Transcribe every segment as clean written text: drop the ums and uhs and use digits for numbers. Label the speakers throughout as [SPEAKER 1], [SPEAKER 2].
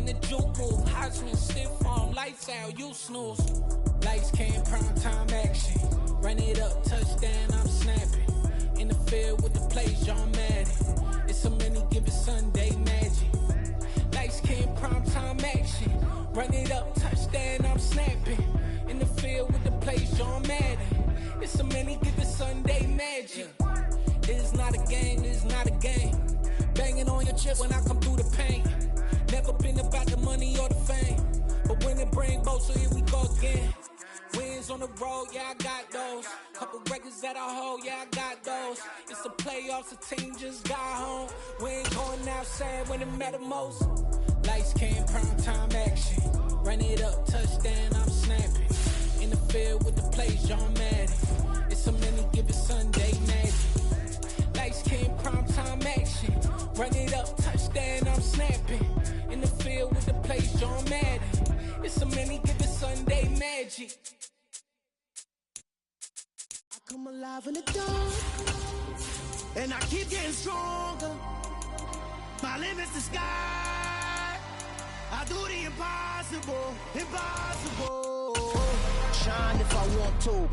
[SPEAKER 1] the juke move. High swing, stiff arm, lights out, you snooze. Lights came, prime time action. Run it up, touchdown, I'm snapping. In the field with the plays, John Madden. It's a many given Sunday magic. Lights came, prime time action. Run it up, touchdown, I'm snapping. In the field with the plays, John Madden. It's a many given Sunday magic. It's not a game, it's not a game. Banging on your chest when I come through the pain. Never been about the money or the fame. But when it bring both, so here we go again. Wins on the road, yeah, I got those. Couple records that I hold, yeah, I got those. It's the playoffs, the team just got home. We ain't going outside when it matter most. Lights came, prime time action. Run it up, touchdown, I'm snapping. In the field with the plays, John Madden. It's a many given Sunday magic. Lights came, prime time action. Run it up, touchdown, I'm snapping. In the field with the plays, John Madden. It's a many given Sunday magic.
[SPEAKER 2] I come alive in the dark, and I keep getting stronger. My limit's the sky. I do the impossible, impossible. Shine if I want to.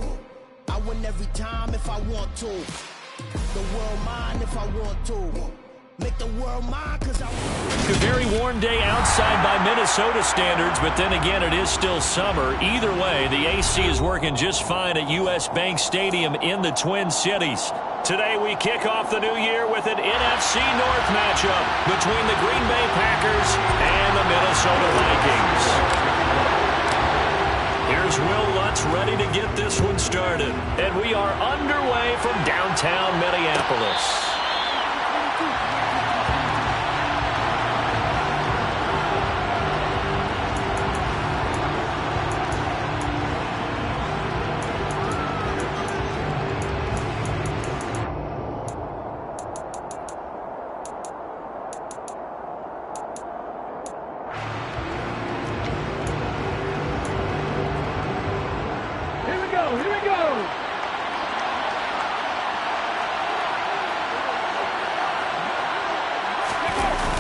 [SPEAKER 2] I win every time if I want to. The world mine if I want to. Make the world mine because I want to.
[SPEAKER 3] A very warm day outside by Minnesota standards, but then again, it is still summer. Either way, the AC is working just fine at U.S. Bank Stadium in the Twin Cities. Today, we kick off the new year with an NFC North matchup between the Green Bay Packers and the Minnesota Vikings. Here's Will Lutz ready to get this one started. And we are underway from downtown Minneapolis.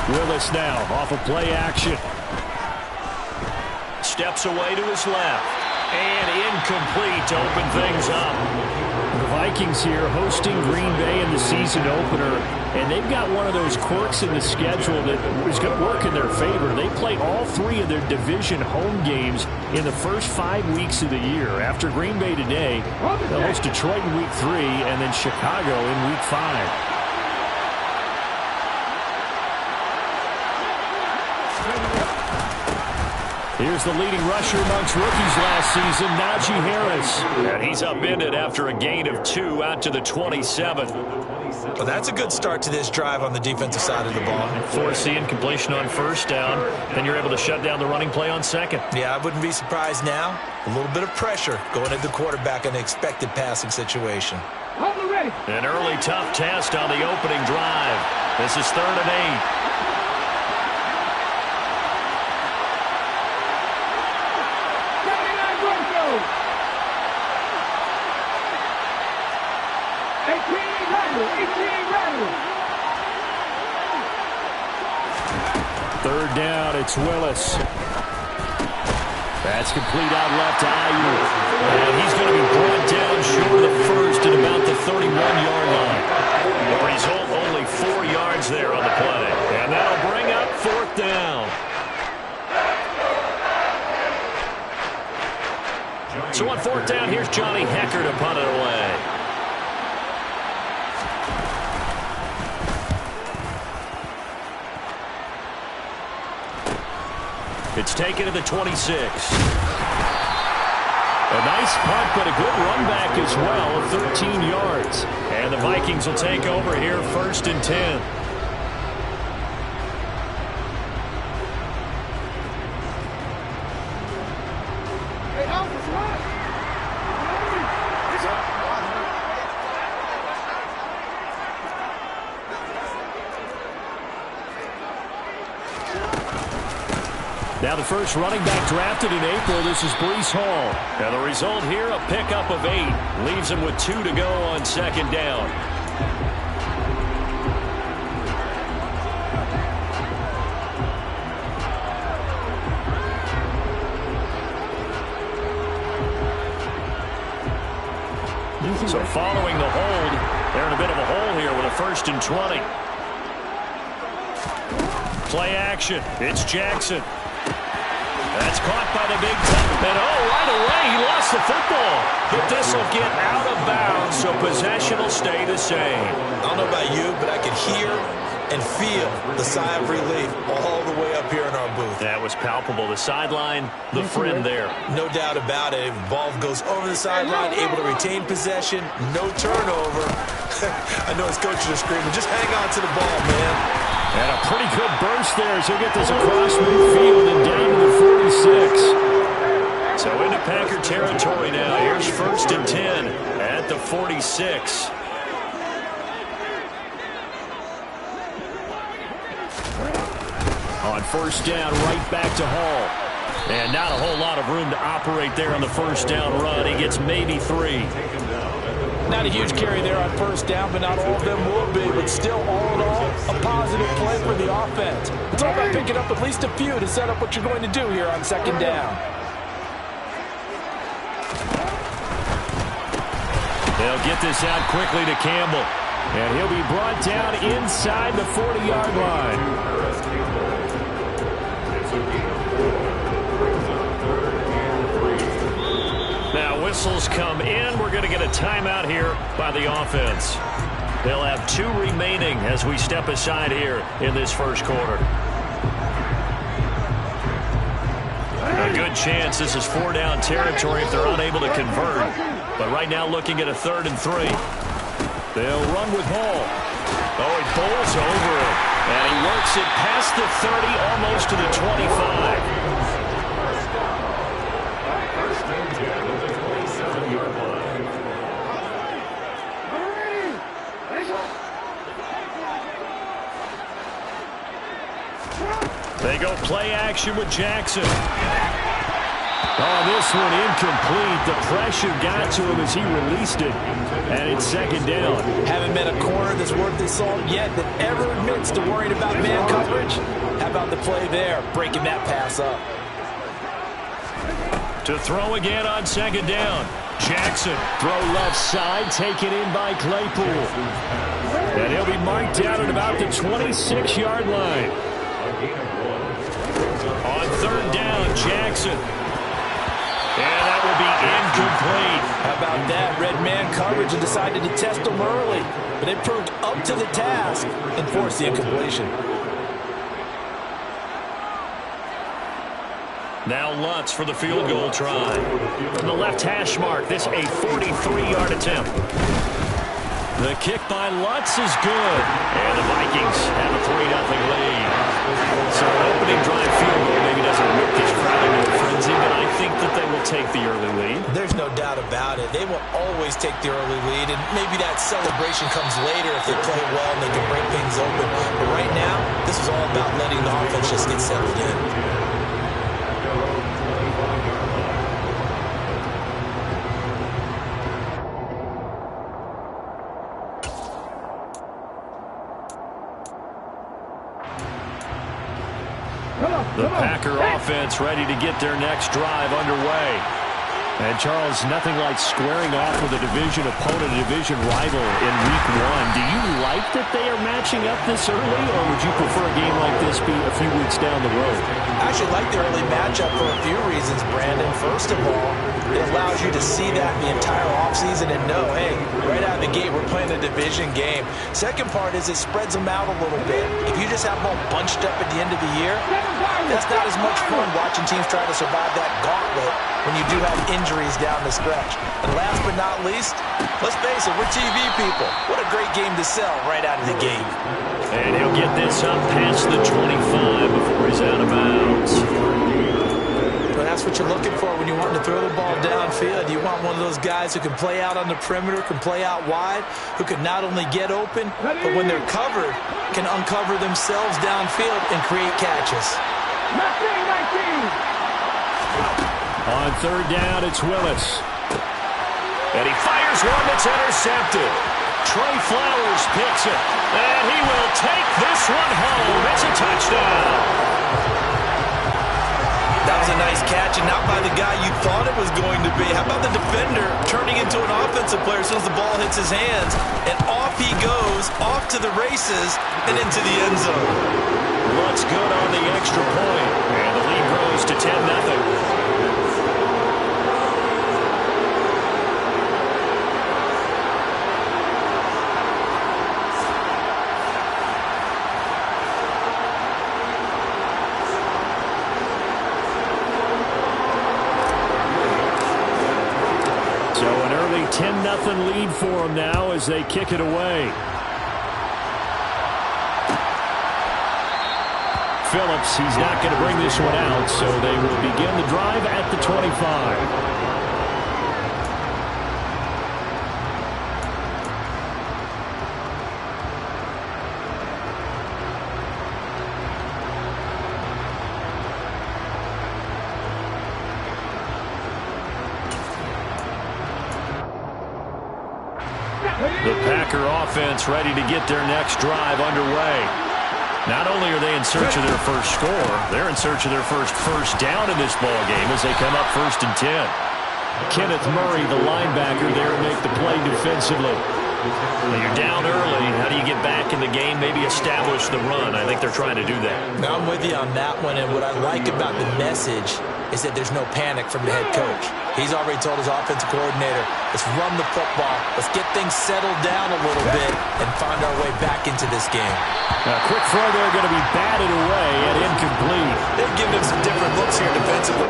[SPEAKER 3] Willis now off of play action. Steps away to his left. And incomplete to open things up.
[SPEAKER 4] The Vikings here hosting Green Bay in the season opener. And they've got one of those quirks in the schedule that is going to work in their favor. They play all three of their division home games in the first 5 weeks of the year. After Green Bay today, they'll host Detroit in week 3 and then Chicago in week 5. Here's the leading rusher amongst rookies last season, Najee Harris.
[SPEAKER 3] And he's upended after a gain of 2 out to the 27.
[SPEAKER 5] Well, that's a good start to this drive on the defensive side of the ball.
[SPEAKER 3] Force the incompletion on first down, then you're able to shut down the running play on second.
[SPEAKER 5] Yeah, I wouldn't be surprised now. A little bit of pressure going at the quarterback in an expected passing situation.
[SPEAKER 3] An early tough test on the opening drive. This is 3rd and 8.
[SPEAKER 4] Third down, it's Willis. That's complete out left to Ayuk.
[SPEAKER 3] And he's going to be brought down short of the first at about the 31-yard line. The result, only 4 yards there on the play. And that'll bring up 4th down. So on 4th down, here's Johnny Hekker to punt it away. It's taken to the 26. A nice punt, but a good run back as well, 13 yards. And the Vikings will take over here, 1st and 10. Now the first running back drafted in April, this is Breece Hall. And the result here, a pickup of 8. Leaves him with 2 to go on 2nd down. So following the hold, they're in a bit of a hole here with a 1st and 20. Play action. It's Jackson. That's caught by the big top. And right away, he lost the football. But this will get out of bounds, so possession will stay the same.
[SPEAKER 5] I don't know about you, but I could hear and feel the sigh of relief all the way up here in our booth.
[SPEAKER 3] That was palpable. The sideline, the friend there.
[SPEAKER 5] No doubt about it. Ball goes over the sideline, able to retain possession, no turnover. I know his coaches are screaming, just hang on to the ball, man.
[SPEAKER 4] And a pretty good burst there as he'll get this across midfield and down to the 46.
[SPEAKER 3] So into Packer territory now. Here's 1st and 10 at the 46.
[SPEAKER 4] On 1st down, right back to Hall.
[SPEAKER 3] And not a whole lot of room to operate there on the 1st down run. He gets maybe 3.
[SPEAKER 6] Not a huge carry there on 1st down, but not all of them will be. But still, all in all, a positive play for the offense. It's all about picking up at least a few to set up what you're going to do here on 2nd down.
[SPEAKER 3] They'll get this out quickly to Campbell.
[SPEAKER 4] And he'll be brought down inside the 40-yard line.
[SPEAKER 3] Now whistles come in. We're going to get a timeout here by the offense. They'll have 2 remaining as we step aside here in this 1st quarter. A good chance this is 4-down territory if they're unable to convert. But right now looking at a 3rd and 3.
[SPEAKER 4] They'll run with Hall.
[SPEAKER 3] Oh, he bowls over it. And he works it past the 30, almost to the 25. They go play action with Jackson.
[SPEAKER 4] Oh, this one incomplete. The pressure got to him as he released it. And it's 2nd down.
[SPEAKER 6] Haven't met a corner that's worth the salt yet that ever admits to worrying about man coverage. How about the play there, breaking that pass up?
[SPEAKER 3] To throw again on 2nd down. Jackson.
[SPEAKER 4] Throw left side, taken in by Claypool. And he'll be marked down at about the 26-yard line.
[SPEAKER 3] On 3rd down, Jackson. And that will be incomplete.
[SPEAKER 6] How about that? Red man coverage and decided to test them early. But they proved up to the task and forced the incompletion.
[SPEAKER 3] Now Lutz for the field goal try. From the left hash mark, this a 43-yard attempt. The kick by Lutz is good. And the Vikings have a 3-0 lead. So an opening drive field goal maybe doesn't whip this crowd into a frenzy, but I think that they will take the early lead.
[SPEAKER 5] There's no doubt about it. They will always take the early lead, and maybe that celebration comes later if they play well and they can break things open. But right now, this is all about letting the offense just get settled in.
[SPEAKER 3] The Packer offense ready to get their next drive underway.
[SPEAKER 4] And, Charles, nothing like squaring off with a division opponent, a division rival in Week 1. Do you like that they are matching up this early, or would you prefer a game like this be a few weeks down the road?
[SPEAKER 5] I actually like the early matchup for a few reasons, Brandon. First of all, it allows you to see that the entire offseason and know, hey, right out of the gate, we're playing a division game. Second part is it spreads them out a little bit. If you just have them all bunched up at the end of the year, that's not as much fun watching teams try to survive that gauntlet when you do have injuries down the stretch. And last but not least, let's face it, we're TV people. What a great game to sell right out of the gate.
[SPEAKER 3] And he'll get this up past the 25 before he's out of bounds.
[SPEAKER 5] Well, that's what you're looking for when you want to throw the ball downfield. You want one of those guys who can play out on the perimeter, can play out wide, who can not only get open, but when they're covered, can uncover themselves downfield and create catches.
[SPEAKER 4] On 3rd down, it's Willis.
[SPEAKER 3] And he fires one that's intercepted. Trey Flowers picks it. And he will take this one home. It's a touchdown.
[SPEAKER 5] That was a nice catch, and not by the guy you thought it was going to be. How about the defender turning into an offensive player as soon as the ball hits his hands, and off he goes, off to the races, and into the end zone.
[SPEAKER 3] Looks good on the extra point, and the lead grows to 10-0.
[SPEAKER 4] So an early 10-0 lead for them now as they kick it away. Phillips, he's not going to bring this one out, so they will begin the drive at the 25.
[SPEAKER 3] The Packer offense ready to get their next drive underway. Not only are they in search of their first score, they're in search of their first down in this ball game as they come up 1st and 10.
[SPEAKER 4] Kenneth Murray, the linebacker, there to make the play defensively.
[SPEAKER 3] Well, you're down early. How do you get back in the game? Maybe establish the run. I think they're trying to do that.
[SPEAKER 5] Now, I'm with you on that one, and what I like about the message is that there's no panic from the head coach. He's already told his offensive coordinator, let's run the football, let's get things settled down a little bit, and find our way back into this game.
[SPEAKER 4] A quick throw there going to be batted away and incomplete.
[SPEAKER 5] They've given him some different looks here defensively.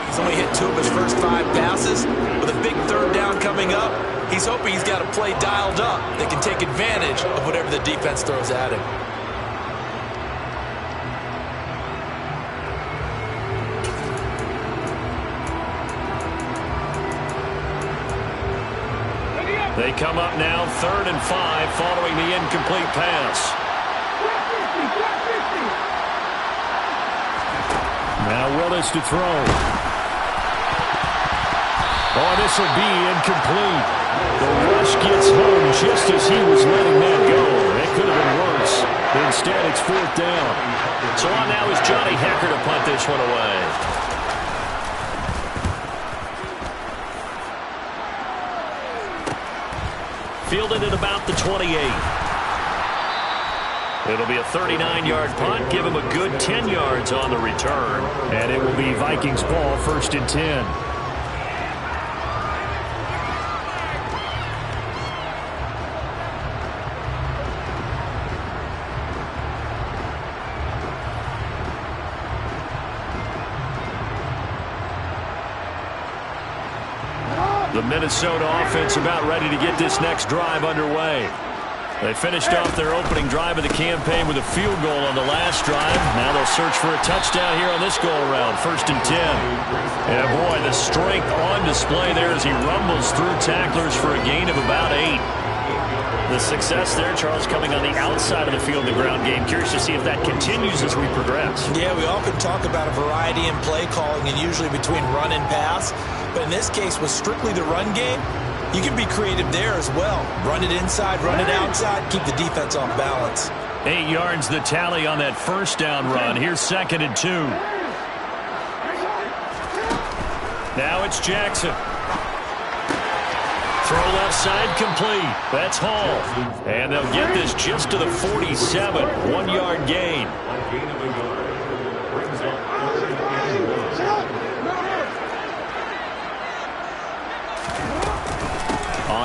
[SPEAKER 5] He's only hit 2 of his first 5 passes. With a big 3rd down coming up, he's hoping he's got a play dialed up that can take advantage of whatever the defense throws at him.
[SPEAKER 3] They come up now 3rd and 5 following the incomplete pass.
[SPEAKER 4] Now Willis to throw. Oh, this will be incomplete. The rush gets home just as he was letting that go. It could have been worse. Instead, it's 4th down.
[SPEAKER 3] So on now is Johnny Hekker to punt this one away. Fielded at about the 28. It'll be a 39-yard punt. Give him a good 10 yards on the return.
[SPEAKER 4] And it will be Vikings ball, 1st and 10.
[SPEAKER 3] The Minnesota offense about ready to get this next drive underway. They finished off their opening drive of the campaign with a field goal on the last drive. Now they'll search for a touchdown here on this go-around, 1st and 10. And boy, the strength on display there as he rumbles through tacklers for a gain of about 8. The success there, Charles, coming on the outside of the field in the ground game. Curious to see if that continues as we progress.
[SPEAKER 5] Yeah, we often talk about a variety in play calling and usually between run and pass. But in this case, with strictly the run game, you can be creative there as well. Run it inside, run it outside, keep the defense off balance.
[SPEAKER 3] 8 yards the tally on that 1st down run. Here's 2nd and 2. Now it's Jackson. Throw left side complete. That's Hall. And they'll get this just to the 47. 1-yard gain.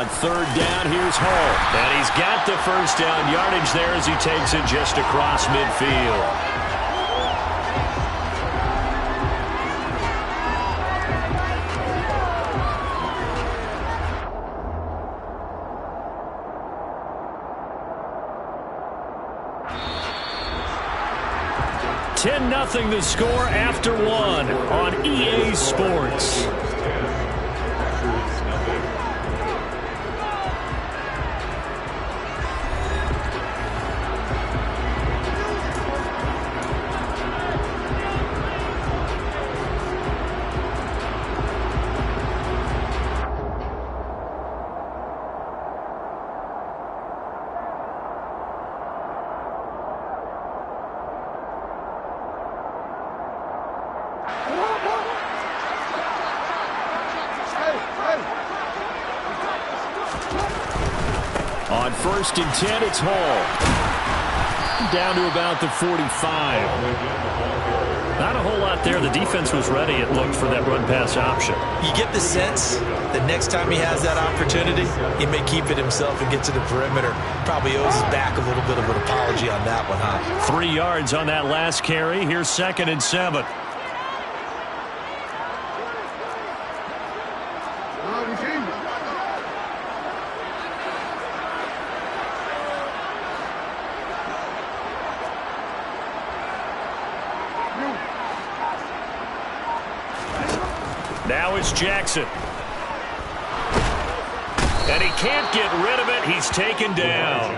[SPEAKER 4] On third down, here's Hall.
[SPEAKER 3] And he's got the first down yardage there as he takes it just across midfield. Nothing the score after one on EA Sports. On 1st and 10, it's Hall. Down to about the 45. Not a whole lot there. The defense was ready, it looked, for that run-pass option.
[SPEAKER 5] You get the sense that next time he has that opportunity, he may keep it himself and get to the perimeter. Probably owes his back a little bit of an apology on that one, huh?
[SPEAKER 3] 3 yards on that last carry. Here's 2nd and 7. Now it's Jackson. And he can't get rid of it. He's taken down.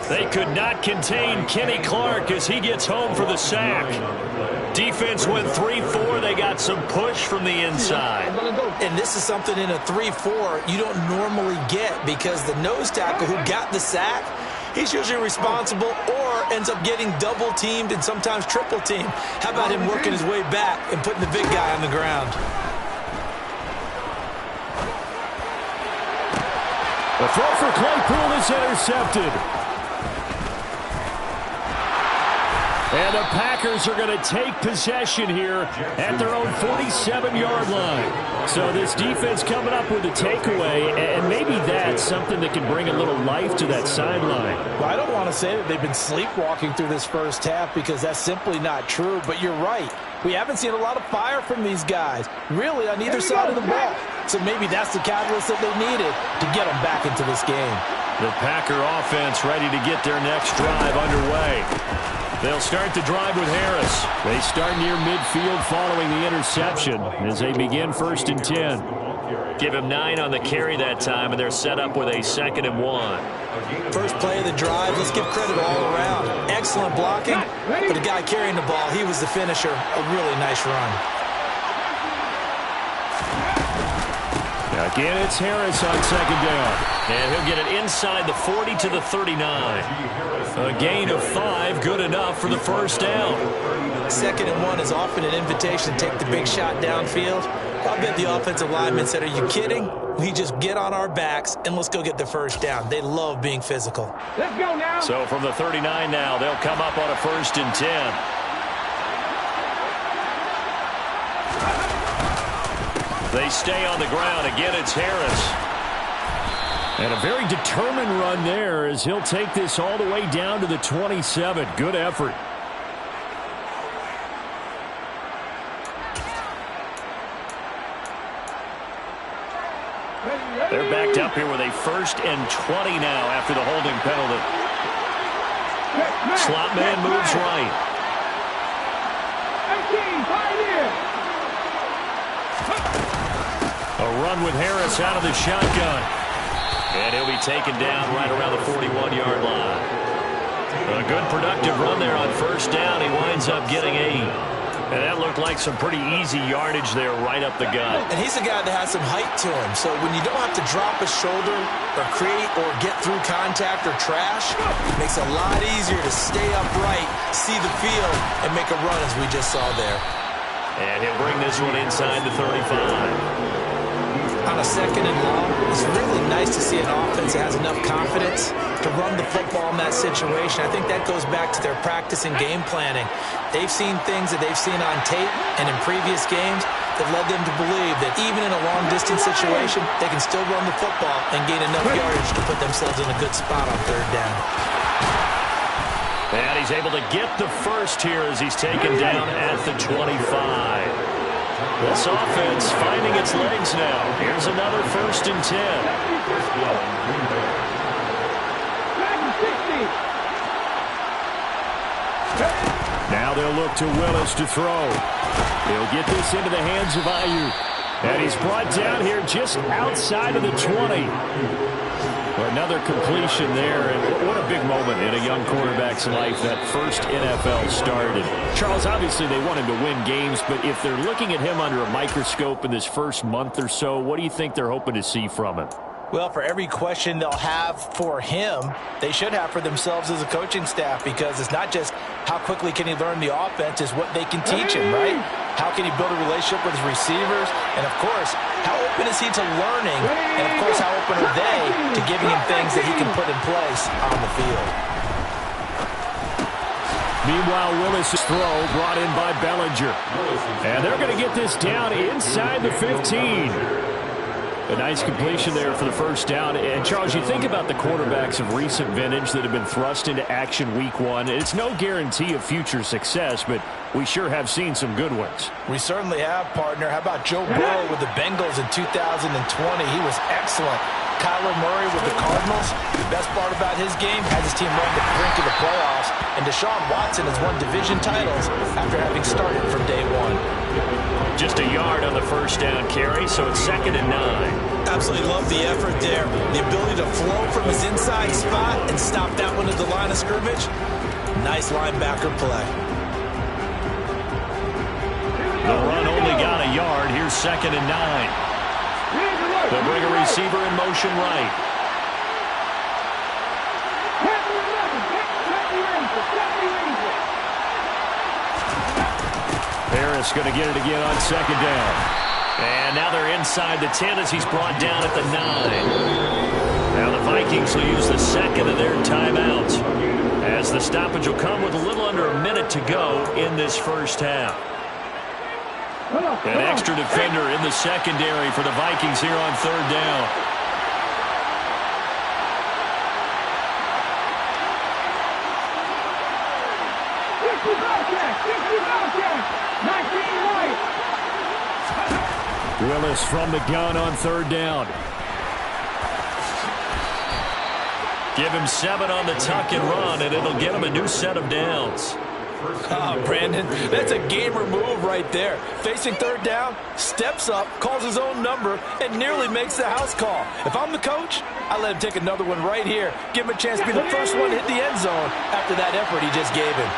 [SPEAKER 3] They could not contain Kenny Clark as he gets home for the sack. Defense went 3-4. They got some push from the inside.
[SPEAKER 5] And this is something in a 3-4 you don't normally get, because the nose tackle who got the sack, he's usually responsible or ends up getting double-teamed and sometimes triple-teamed. How about him working his way back and putting the big guy on the ground?
[SPEAKER 4] The throw for Claypool is intercepted. And the Packers are going to take possession here at their own 47-yard line. So this defense coming up with a takeaway, and maybe that's something that can bring a little life to that sideline.
[SPEAKER 6] Well, I don't want to say that they've been sleepwalking through this first half, because that's simply not true, but you're right. We haven't seen a lot of fire from these guys, really, on either side of the ball. So maybe that's the catalyst that they needed to get them back into this game.
[SPEAKER 3] The Packer offense ready to get their next drive underway. They'll start the drive with Harris.
[SPEAKER 4] They start near midfield following the interception as they begin 1st and 10.
[SPEAKER 3] Give him 9 on the carry that time, and they're set up with a 2nd and 1.
[SPEAKER 5] First play of the drive, let's give credit all around. Excellent blocking, but the guy carrying the ball, he was the finisher. A really nice run.
[SPEAKER 4] Again, it's Harris on 2nd down.
[SPEAKER 3] And he'll get it inside the 40 to the 39. A gain of 5, good enough for the first down.
[SPEAKER 5] 2nd and 1 is often an invitation to take the big shot downfield. I bet the offensive lineman said, are you kidding? We just get on our backs and let's go get the first down. They love being physical.
[SPEAKER 2] Let's go now.
[SPEAKER 3] So from the 39 now, they'll come up on a 1st and 10. They stay on the ground. Again, it's Harris.
[SPEAKER 4] And a very determined run there as he'll take this all the way down to the 27. Good effort.
[SPEAKER 3] They're backed up here with a 1st and 20 now after the holding penalty. Slot man moves right. A run with Harris out of the shotgun. And he'll be taken down right around the 41-yard line. A good productive run there on 1st down. He winds up getting 8. And that looked like some pretty easy yardage there right up the gut.
[SPEAKER 5] And he's a guy that has some height to him. So when you don't have to drop a shoulder or create or get through contact or trash, it makes it a lot easier to stay upright, see the field, and make a run as we just saw there.
[SPEAKER 3] And he'll bring this one inside the 35.
[SPEAKER 5] On a 2nd and long, it's really nice to see an offense that has enough confidence to run the football in that situation. I think that goes back to their practice and game planning. They've seen things that they've seen on tape and in previous games, that led them to believe that even in a long-distance situation, they can still run the football and gain enough yardage to put themselves in a good spot on third down.
[SPEAKER 3] And he's able to get the first here as he's taken down at the 25. This offense finding its legs now. Here's another 1st and 10.
[SPEAKER 4] Now they'll look to Willis to throw. He'll get this into the hands of Ayuk. And he's brought down here just outside of the 20. Another completion there, and what a big moment in a young quarterback's life, that first NFL start. And Charles, obviously they want him to win games, but if they're looking at him under a microscope in this first month or so, what do you think they're hoping to see from him?
[SPEAKER 5] Well, for every question they'll have for him, they should have for themselves as a coaching staff, because it's not just how quickly can he learn the offense, it's what they can teach him, right? How can he build a relationship with his receivers? And, of course, how open is he to learning? And, of course, how open are they to giving him things that he can put in place on the field?
[SPEAKER 4] Meanwhile, Willis' throw brought in by Bellinger. And they're going to get this down inside the 15. A nice completion there for the first down. And, Charles, you think about the quarterbacks of recent vintage that have been thrust into action week one. It's no guarantee of future success, but we sure have seen some good ones.
[SPEAKER 5] We certainly have, partner. How about Joe Burrow with the Bengals in 2020? He was excellent. Kyler Murray with the Cardinals. The best part about his game, has his team run the brink of the playoffs. And Deshaun Watson has won division titles after having started from day one.
[SPEAKER 3] Just a yard on the first down carry, so it's 2nd and 9.
[SPEAKER 5] Absolutely love the effort there. The ability to flow from his inside spot and stop that one at the line of scrimmage. Nice linebacker play.
[SPEAKER 3] The run only got a yard. Here's 2nd and 9. They'll bring a receiver in motion right.
[SPEAKER 4] Harris going to get it again on 2nd down.
[SPEAKER 3] And now they're inside the 10 as he's brought down at the 9. Now the Vikings will use the second of their timeouts, as the stoppage will come with a little under a minute to go in this first half. An extra defender in the secondary for the Vikings here on 3rd down.
[SPEAKER 4] Willis from the gun on 3rd down.
[SPEAKER 3] Give him 7 on the tuck and run, and it'll get him a new set of downs.
[SPEAKER 5] Oh, Brandon, that's a gamer move right there. Facing 3rd down, steps up, calls his own number, and nearly makes the house call. If I'm the coach, I let him take another one right here. Give him a chance to be the first one to hit the end zone after that effort he just gave him.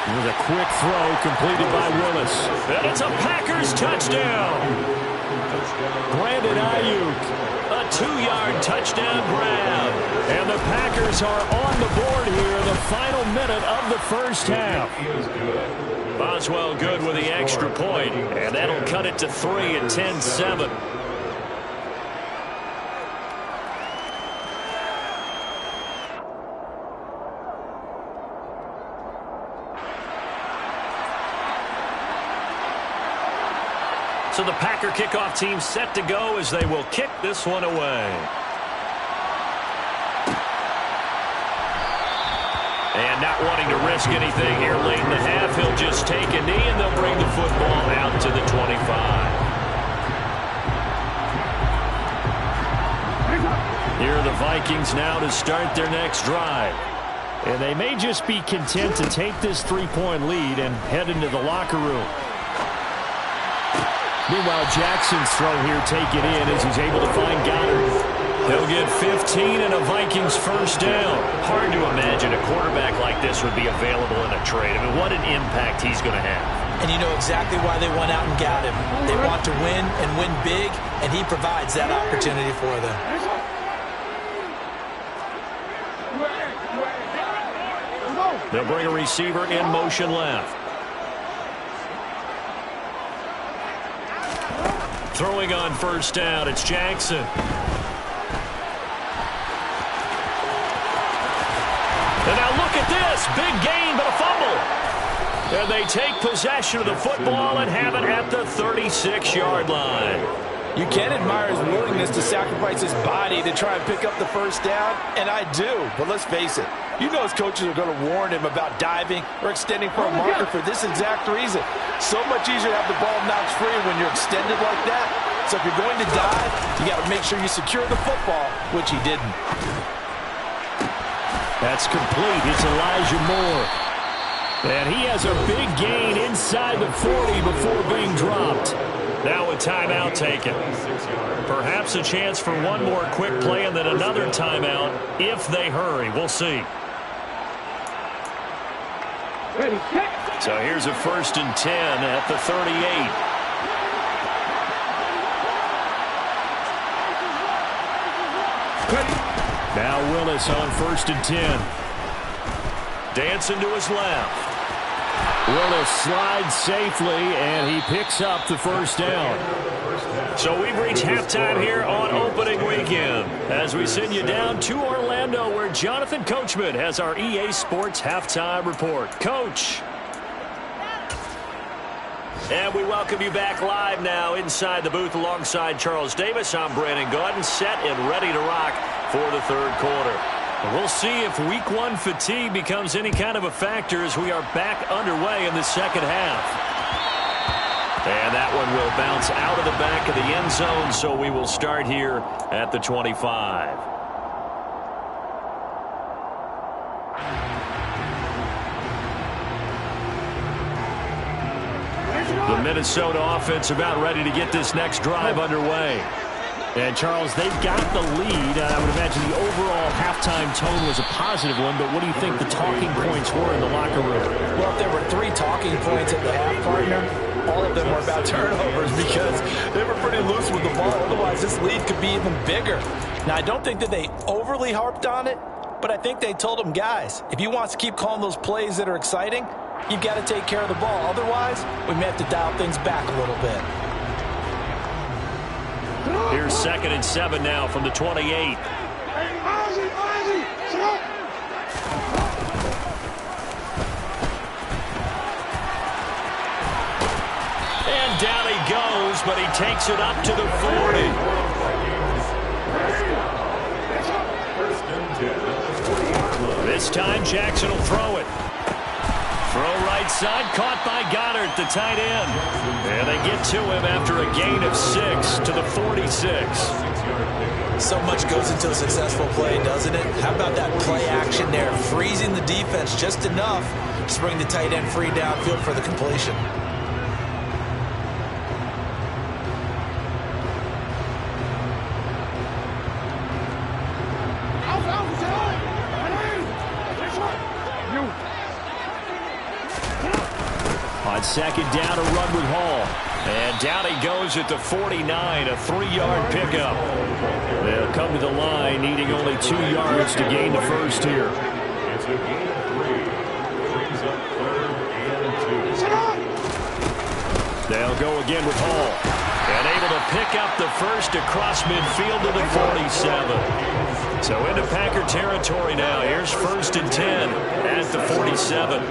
[SPEAKER 4] With a quick throw completed by Willis.
[SPEAKER 3] And it's a Packers touchdown.
[SPEAKER 4] Brandon Ayuk.
[SPEAKER 3] A 2-yard touchdown grab.
[SPEAKER 4] And the Packers are on the board here in the final minute of the first half.
[SPEAKER 3] Boswell good with the extra point, and that'll cut it to 3 at 10-7. So the Packer kickoff team set to go as they will kick this one away. And not wanting to risk anything here late in the half, he'll just take a knee and they'll bring the football out to the 25. Here are the Vikings now to start their next drive.
[SPEAKER 4] And they may just be content to take this 3-point lead and head into the locker room. Meanwhile, Jackson's throw here taken in as he's able to find Goddard.
[SPEAKER 3] They'll get 15 and a Vikings first down. Hard to imagine a quarterback like this would be available in a trade. I mean, what an impact he's going to have.
[SPEAKER 5] And you know exactly why they went out and got him. They want to win and win big, and he provides that opportunity for them.
[SPEAKER 3] They'll bring a receiver in motion left. Throwing on first down, it's Jackson. And now look at this. big gain, but a fumble. And they take possession of the football and have it at the 36-yard line.
[SPEAKER 6] You can admire his willingness to sacrifice his body to try and pick up the first down, and I do. But let's face it, you know his coaches are going to warn him about diving or extending for a marker for this exact reason. So much easier to have the ball knocked free when you're extended like that. So if you're going to dive, you got to make sure you secure the football, which he didn't.
[SPEAKER 4] That's complete. It's Elijah Moore. And he has a big gain inside the 40 before being dropped.
[SPEAKER 3] Now a timeout taken. Perhaps a chance for one more quick play and then another timeout if they hurry. We'll see. So here's a 1st and 10 at the 38.
[SPEAKER 4] Now Willis on 1st and 10.
[SPEAKER 3] Dancing to his left.
[SPEAKER 4] Willis slides safely, and he picks up the first down.
[SPEAKER 3] So we've reached halftime here on opening weekend as we send you down to Orlando where Jonathan Coachman has our EA Sports halftime report. Coach. And we welcome you back live now inside the booth alongside Charles Davis. I'm Brandon Gaudin, set and ready to rock for the third quarter. We'll see if week 1 fatigue becomes any kind of a factor as we are back underway in the second half. And that one will bounce out of the back of the end zone, so we will start here at the 25. The Minnesota offense about ready to get this next drive underway.
[SPEAKER 4] And, Charles, they've got the lead. I would imagine the overall halftime tone was a positive one, but what do you think the talking points were in the locker room?
[SPEAKER 6] Well, if there were 3 talking points at the half, partner, all of them were about turnovers because they were pretty loose with the ball. Otherwise, this lead could be even bigger. Now, I don't think that they overly harped on it, but I think they told them, guys, if you want to keep calling those plays that are exciting, you've got to take care of the ball. Otherwise, we may have to dial things back a little bit.
[SPEAKER 3] Here's 2nd and 7 now from the 28. And down he goes, but he takes it up to the 40. This time Jackson will throw it. Throw right side, caught by Goddard, the tight end. And they get to him after a gain of 6 to the 46.
[SPEAKER 5] So much goes into a successful play, doesn't it? How about that play action there, freezing the defense just enough to bring the tight end free downfield for the completion.
[SPEAKER 4] On 2nd down, a run with Hall.
[SPEAKER 3] And down he goes at the 49, a 3-yard pickup.
[SPEAKER 4] They'll come to the line, needing only 2 yards to gain the first here.
[SPEAKER 3] They'll go again with Hall. And able to pick up the first across midfield to the 47. So into Packer territory now. Here's 1st and 10 at the 47.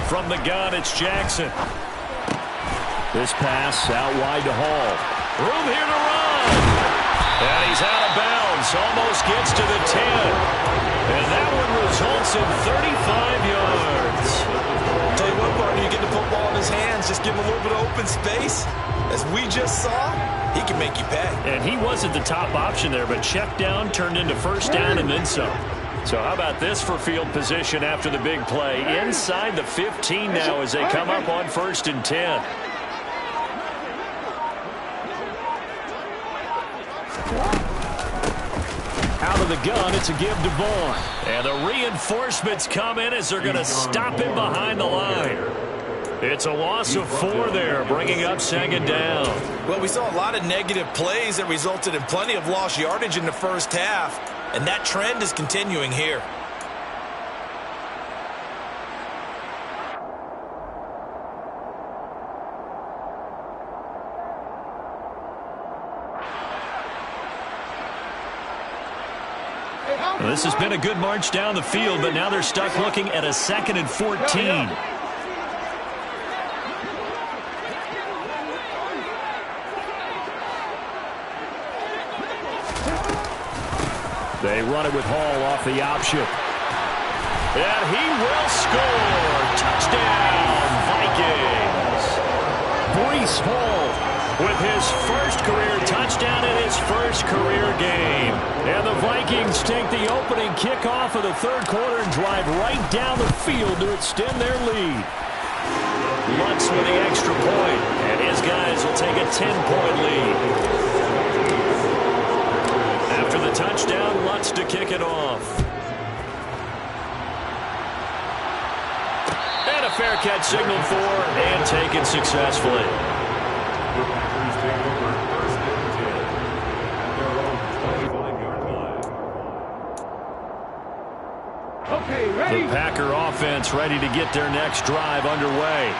[SPEAKER 3] From the gun, it's Jackson.
[SPEAKER 4] This pass out wide to Hall.
[SPEAKER 3] Room here to run. And he's out of bounds. Almost gets to the 10. And that one results in 35 yards.
[SPEAKER 5] Tell you what, partner, you get the football in his hands, just give him a little bit of open space. As we just saw, he can make you pay.
[SPEAKER 3] And he wasn't the top option there, but check down turned into 1st down and then some. So how about this for field position after the big play? Inside the 15 now as they come up on 1st and 10.
[SPEAKER 4] Out of the gun, it's a give to Vaughn.
[SPEAKER 3] And the reinforcements come in as they're going to stop him behind the line. It's a loss of 4 there, bringing up 2nd down.
[SPEAKER 5] Well, we saw a lot of negative plays that resulted in plenty of lost yardage in the first half. And that trend is continuing here.
[SPEAKER 3] Well, this has been a good march down the field, but now they're stuck looking at a 2nd and 14.
[SPEAKER 4] They run it with Hall off the option. And he will score. Touchdown, Vikings. Breece Hall with his first career touchdown in his first career game. And the Vikings take the opening kickoff of the third quarter and drive right down the field to extend their lead.
[SPEAKER 3] Lutz with the extra point, and his guys will take a 10-point lead. After the touchdown, Lutz to kick it off. And a fair catch signaled for and taken successfully. The Packer offense ready to get their next drive underway.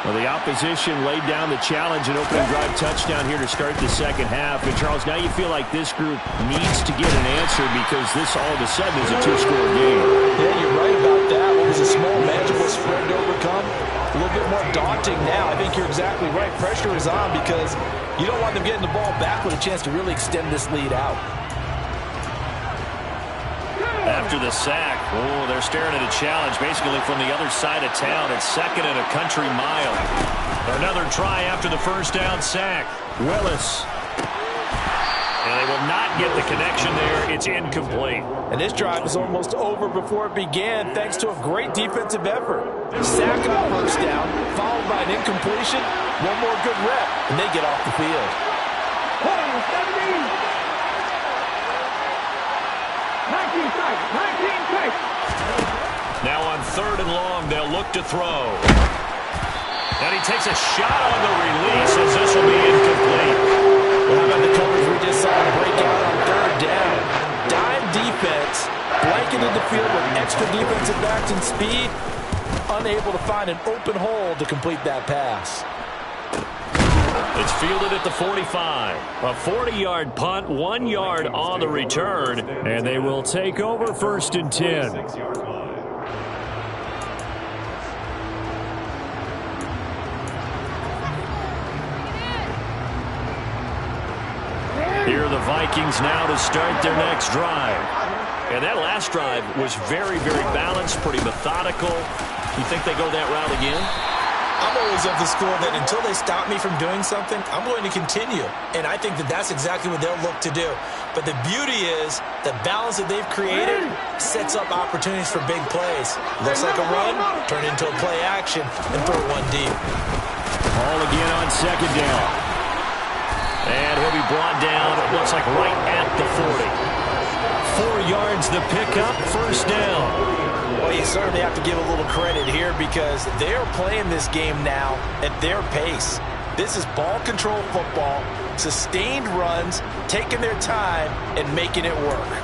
[SPEAKER 4] Well, the opposition laid down the challenge and opening drive touchdown here to start the second half. And, Charles, now you feel like this group needs to get an answer because this all of a sudden is a two-score game.
[SPEAKER 6] Yeah, you're right about that. It was a small, manageable spread to overcome. A little bit more daunting now. I think you're exactly right. Pressure is on because you don't want them getting the ball back with a chance to really extend this lead out.
[SPEAKER 3] After the sack, they're staring at a challenge basically from the other side of town. It's 2nd and a country mile. Another try after the first down sack.
[SPEAKER 4] Willis.
[SPEAKER 3] And they will not get the connection there. It's incomplete.
[SPEAKER 6] And this drive is almost over before it began thanks to a great defensive effort. Sack on first down, followed by an incompletion. One more good rep, and they get off the field.
[SPEAKER 3] Now on 3rd and long, they'll look to throw. And he takes a shot on the release as this will be incomplete.
[SPEAKER 6] Well, how about the coverage we just saw him break out on 3rd down? Dime defense, blanketed the field with extra defensive backs and speed, unable to find an open hole to complete that pass.
[SPEAKER 3] It's fielded at the 45. A 40-yard punt, 1 yard on the return.
[SPEAKER 4] And they will take over 1st and 10.
[SPEAKER 3] Here are the Vikings now to start their next drive. And that last drive was very, very balanced, pretty methodical. You think they go that route again?
[SPEAKER 5] I'm always of the school that until they stop me from doing something, I'm going to continue. And I think that that's exactly what they'll look to do. But the beauty is the balance that they've created sets up opportunities for big plays. Looks like a run, turn into a play action, and throw one deep.
[SPEAKER 4] Ball again on 2nd down.
[SPEAKER 3] And he'll be brought down, it looks like right at the 40. 4 yards the pickup, 1st down.
[SPEAKER 5] Well, you certainly have to give a little credit here because they're playing this game now at their pace. This is ball control football, sustained runs, taking their time, and making it work.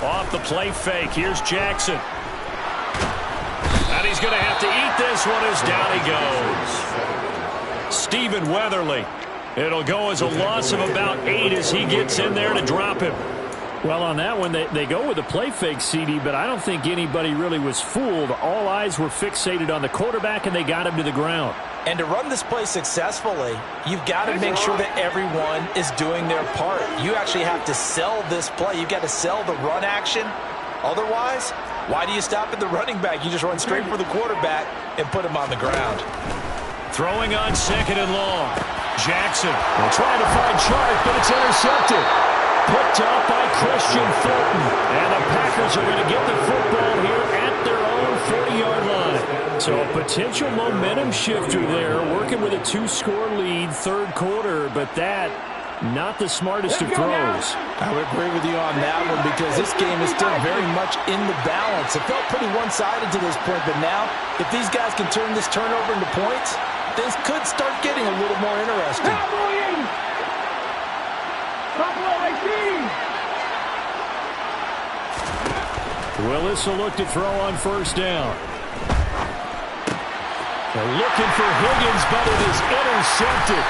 [SPEAKER 3] Off the play fake, here's Jackson. And he's going to have to eat this one as down he goes. Stephen Weatherly. It'll go as a loss of about 8 as he gets in there to drop him.
[SPEAKER 4] Well, on that one, they go with a play fake, CD, but I don't think anybody really was fooled. All eyes were fixated on the quarterback, and they got him to the ground.
[SPEAKER 5] And to run this play successfully, you've got to make sure that everyone is doing their part. You actually have to sell this play. You've got to sell the run action. Otherwise, why do you stop at the running back? You just run straight for the quarterback and put him on the ground.
[SPEAKER 3] Throwing on 2nd and long. Jackson
[SPEAKER 4] trying to find Chark, but it's intercepted. Picked up by Christian Fulton. And the Packers are going to get the football here at their own 40-yard line. So a potential momentum shifter there, working with a 2-score lead, 3rd quarter, but that not the smartest of throws.
[SPEAKER 6] I would agree with you on that one because this game is still very much in the balance. It felt pretty one-sided to this point, but now if these guys can turn this turnover into points, this could start getting a little more interesting.
[SPEAKER 4] Willis will look to throw on first down. They're looking for Higgins, but it is intercepted.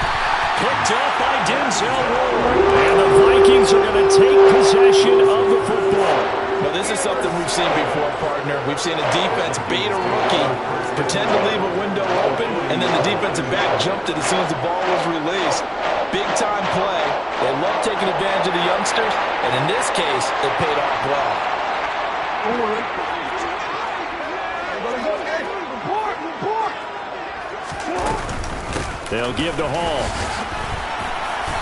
[SPEAKER 4] Picked up by Denzel Ward. And the Vikings are going to take possession of the football.
[SPEAKER 5] Well, this is something we've seen before, partner. We've seen a defense bait a rookie, pretend to leave a window open, and then the defensive back jumped it as soon as the ball was released. Big-time play. They love taking advantage of the youngsters, and in this case, it paid off well.
[SPEAKER 4] They'll give to Hall.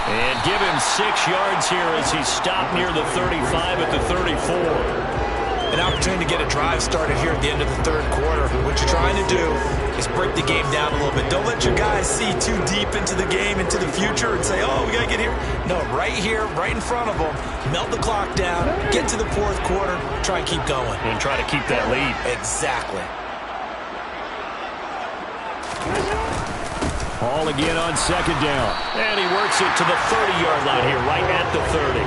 [SPEAKER 3] And give him 6 yards here as he's stopped near the 35 at the 34.
[SPEAKER 5] An opportunity to get a drive started here at the end of the third quarter. What you're trying to do is break the game down a little bit. Don't let your guys see too deep into the game, into the future, and say, oh, we got to get here. No, right here, right in front of them, melt the clock down, get to the fourth quarter, try and keep going.
[SPEAKER 3] And try to keep that lead.
[SPEAKER 5] Exactly.
[SPEAKER 4] Hall again on second down.
[SPEAKER 3] And he works it to the 30-yard line here, right at the 30.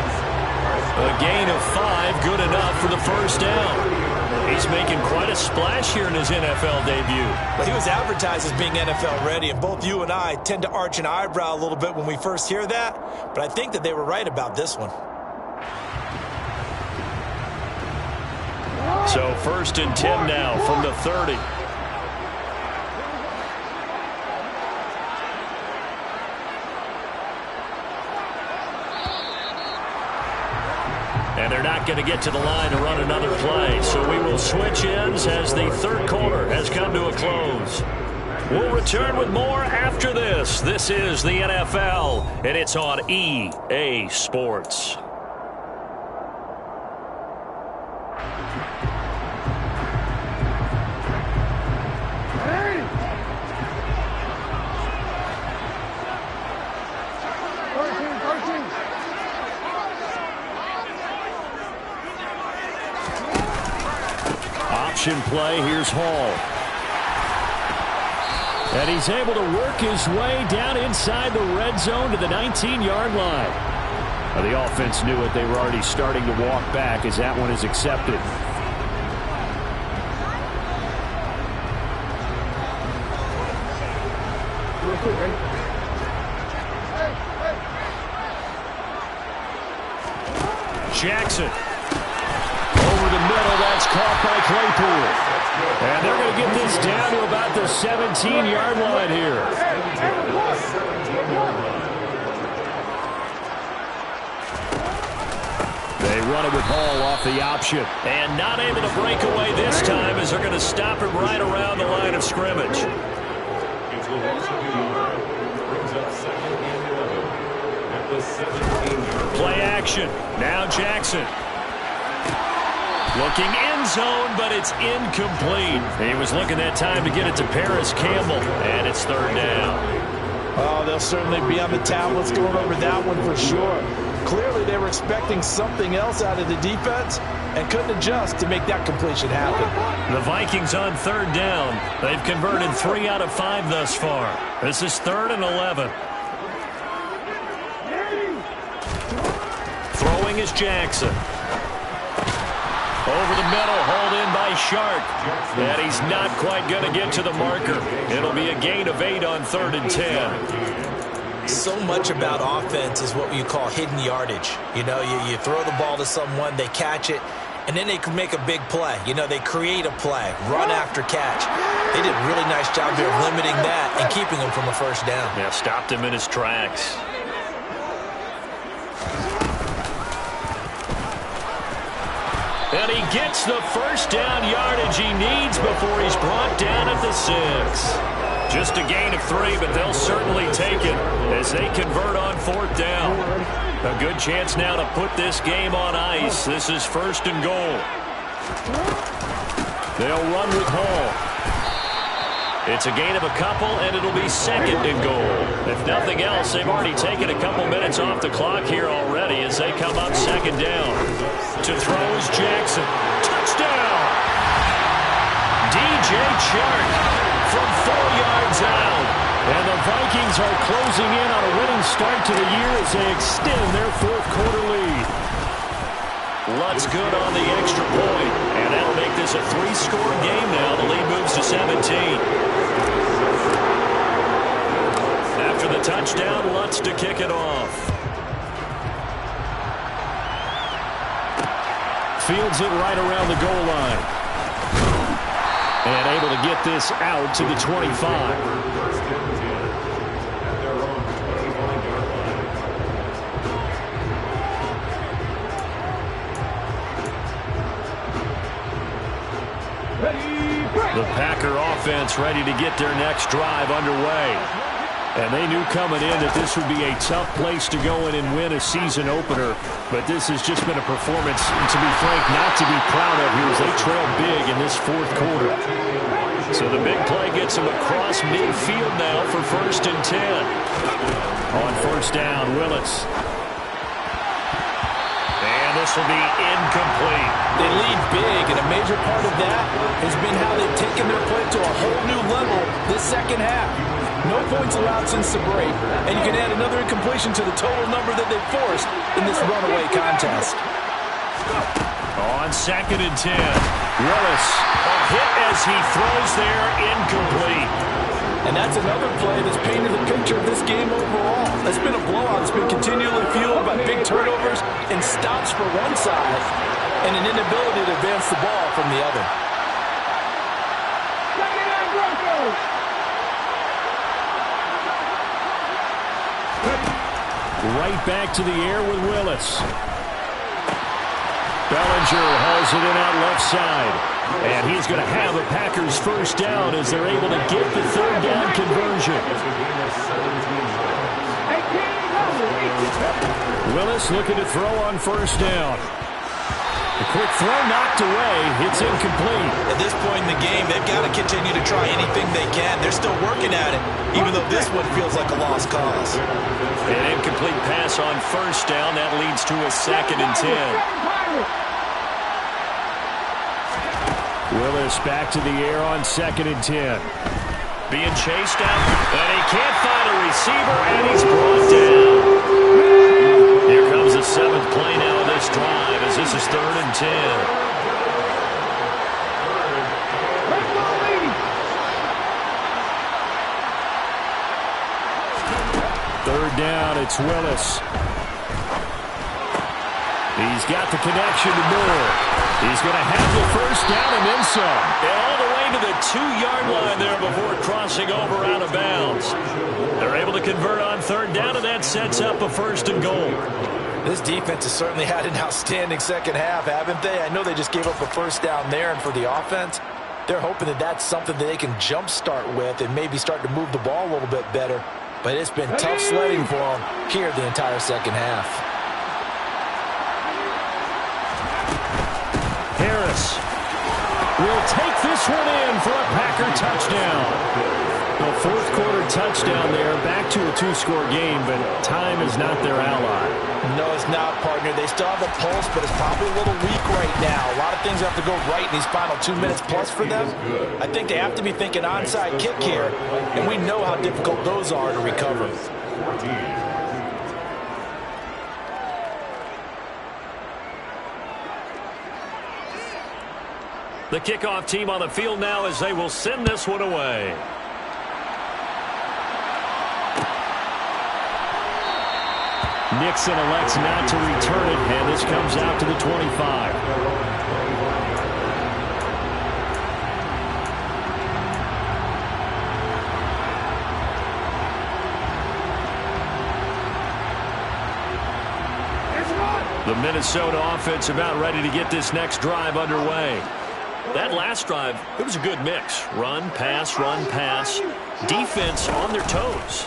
[SPEAKER 3] A gain of 5, good enough for the first down. He's making quite a splash here in his NFL debut.
[SPEAKER 5] Well, he was advertised as being NFL ready, and both you and I tend to arch an eyebrow a little bit when we first hear that, but I think that they were right about this one.
[SPEAKER 3] So 1st and 10 now from the 30. And they're not going to get to the line to run another play. So we will switch ends as the third quarter has come to a close. We'll return with more after this. This is the NFL, and it's on EA Sports.
[SPEAKER 4] Play. Here's Hall. And he's able to work his way down inside the red zone to the 19-yard line. Well, the offense knew it. They were already starting to walk back as that one is accepted. Jackson. Over the middle, that's caught by Claypool. And they're going to get this down to about the 17-yard line here. They run it with Hall off the option.
[SPEAKER 3] And not able to break away this time as they're going to stop him right around the line of scrimmage. Play action. Now Jackson. Looking end zone, but it's incomplete. He was looking that time to get it to Paris Campbell, and it's third down.
[SPEAKER 5] Oh, they'll certainly be on the tablets going over that one for sure. Clearly, they were expecting something else out of the defense and couldn't adjust to make that completion happen.
[SPEAKER 3] The Vikings on third down. They've converted 3 out of 5 thus far. This is 3rd and 11. Throwing is Jackson. Over the middle, hauled in by Shark. And he's not quite going to get to the marker. It'll be a gain of 8 on 3rd and 10.
[SPEAKER 5] So much about offense is what you call hidden yardage. You know, you throw the ball to someone, they catch it, and then they can make a big play. You know, they create a play, run after catch. They did a really nice job there of limiting that and keeping him from a first down.
[SPEAKER 3] Yeah, stopped him in his tracks. And he gets the first down yardage he needs before he's brought down at the 6. Just a gain of 3, but they'll certainly take it as they convert on 4th down. A good chance now to put this game on ice. This is 1st and goal. They'll run with Hall. It's a gain of a couple, and it'll be 2nd and goal. If nothing else, they've already taken a couple minutes off the clock here already as they come up 2nd down. To throw is Jackson. Touchdown! DJ Chark from 4 yards out. And the Vikings are closing in on a winning start to the year as they extend their 4th quarter lead. Lutz good on the extra point. And one-score game now. The lead moves to 17. After the touchdown, Lutz to kick it off. Fields it right around the goal line. And able to get this out to the 25. The Packer offense ready to get their next drive underway. And they knew coming in that this would be a tough place to go in and win a season opener. But this has just been a performance, to be frank, not to be proud of here as they trail big in this fourth quarter. So the big play gets them across midfield now for 1st and 10. On 1st down, Willis. And this will be incomplete.
[SPEAKER 6] They lead big, and a major part of that has been how they've taken their play to a whole new level this second half. No points allowed since the break, and you can add another incompletion to the total number that they've forced in this runaway contest.
[SPEAKER 3] On 2nd and 10, Willis, a hit as he throws there, incomplete.
[SPEAKER 6] And that's another play that's painted the picture of this game overall. It's been a blowout. It's been continually fueled by big turnovers and stops for one side and an inability to advance the ball from the other.
[SPEAKER 4] Right back to the air with Willis. Bellinger hauls it in out left side. And he's going to have a Packers 1st down as they're able to get the 3rd down conversion. Willis looking to throw on 1st down. The quick throw knocked away. It's incomplete.
[SPEAKER 5] At this point in the game, they've got to continue to try anything they can. They're still working at it, even though this one feels like a lost cause.
[SPEAKER 3] An incomplete pass on 1st down. That leads to a 2nd and 10.
[SPEAKER 4] Willis back to the air on 2nd and 10.
[SPEAKER 3] Being chased out, and he can't find a receiver, and he's brought down. Here comes the 7th play now of this drive as this is 3rd and 10.
[SPEAKER 4] Third down, it's Willis. He's got the connection to Moore. He's going to have the 1st down and then some.
[SPEAKER 3] And all the way to the 2-yard line there before crossing over out of bounds. They're able to convert on 3rd down, and that sets up a 1st and goal.
[SPEAKER 5] This defense has certainly had an outstanding second half, haven't they? I know they just gave up a 1st down there, and for the offense, they're hoping that that's something that they can jumpstart with and maybe start to move the ball a little bit better. But it's been tough sledding for them here the entire second half.
[SPEAKER 4] Harris will take this one in for a Packer touchdown. A 4th quarter touchdown there, back to a 2-score game, but time is not their ally.
[SPEAKER 5] No, it's not, partner. They still have a pulse, but it's probably a little weak right now. A lot of things have to go right in these final 2 minutes plus for them. I think they have to be thinking onside kick here, and we know how difficult those are to recover.
[SPEAKER 3] The kickoff team on the field now as they will send this one away.
[SPEAKER 4] Nixon elects not to return it, and this comes out to the 25.
[SPEAKER 3] The Minnesota offense about ready to get this next drive underway. That last drive, it was a good mix. Run, pass, defense on their toes.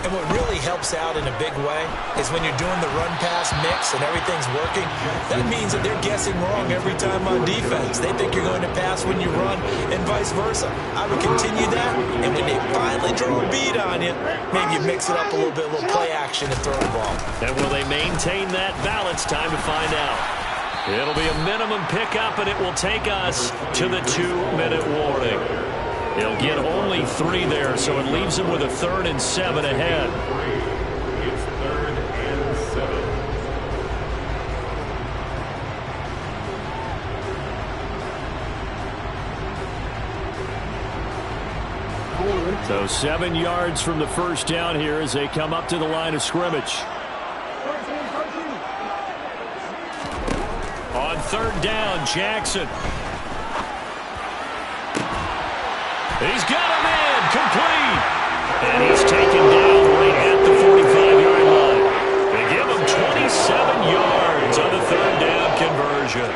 [SPEAKER 5] And what really helps out in a big way is when you're doing the run-pass mix and everything's working, that means that they're guessing wrong every time on defense. They think you're going to pass when you run and vice versa. I would continue that, and when they finally draw a beat on you, maybe you mix it up a little bit, a little play action and throw the ball.
[SPEAKER 3] And will they maintain that balance? Time to find out. It'll be a minimum pickup, and it will take us to the 2-minute warning. He'll get only 3 there, so it leaves him with a 3rd and 7 ahead.
[SPEAKER 7] It's 3rd and 7.
[SPEAKER 4] So 7 yards from the first down here as they come up to the line of scrimmage. On third down, Jackson. He's got him in, complete. And he's taken down right at the 45-yard line. They give him 27 yards on the third down conversion.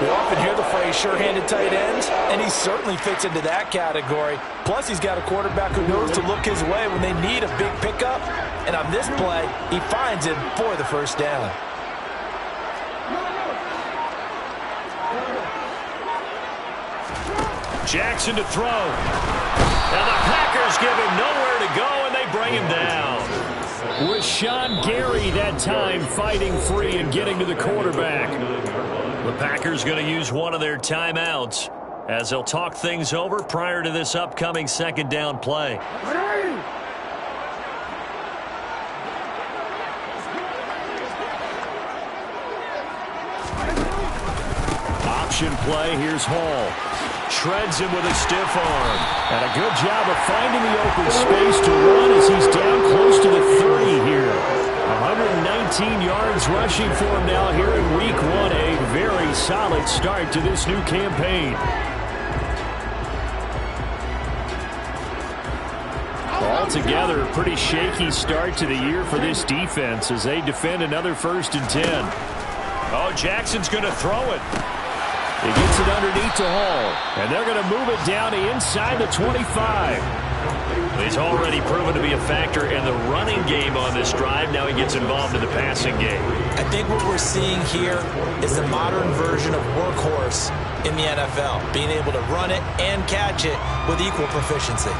[SPEAKER 6] We often hear the phrase sure-handed tight ends, and he certainly fits into that category. Plus, he's got a quarterback who knows to look his way when they need a big pickup. And on this play, he finds it for the first down.
[SPEAKER 3] Jackson to throw. And the Packers give him nowhere to go, and they bring him down.
[SPEAKER 4] Rashawn Gary that time fighting free and getting to the quarterback.
[SPEAKER 3] The Packers going to use one of their timeouts as they'll talk things over prior to this upcoming second down play.
[SPEAKER 4] Option play, here's Hall. Shreds him with a stiff arm. And a good job of finding the open space to run as he's down close to the 30 here. 119 yards rushing for him now here in week 1. A very solid start to this new campaign. Altogether, a pretty shaky start to the year for this defense as they defend another 1st and 10.
[SPEAKER 3] Oh, Jackson's going to throw it.
[SPEAKER 4] He gets it underneath to Hall, and they're going to move it down to inside the 25.
[SPEAKER 3] He's already proven to be a factor in the running game on this drive. Now he gets involved in the passing game.
[SPEAKER 5] I think what we're seeing here is the modern version of workhorse in the NFL, being able to run it and catch it with equal proficiency.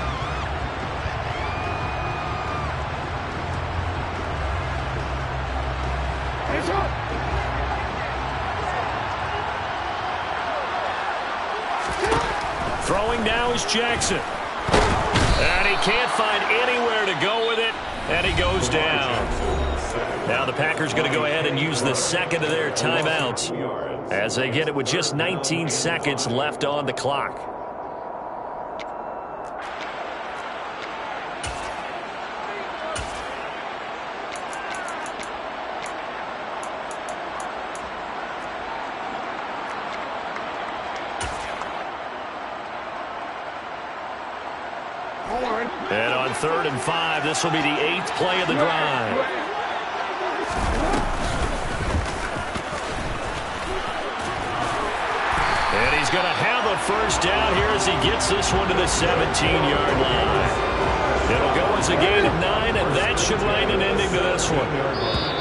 [SPEAKER 3] Throwing now is Jackson. And he can't find anywhere to go with it, and he goes down. Now the Packers going to go ahead and use the second of their timeouts as they get it with just 19 seconds left on the clock. And on 3rd and 5, this will be the 8th play of the drive. And he's going to have a first down here as he gets this one to the 17-yard line. It'll go as a gain of 9, and that should land an ending to this one.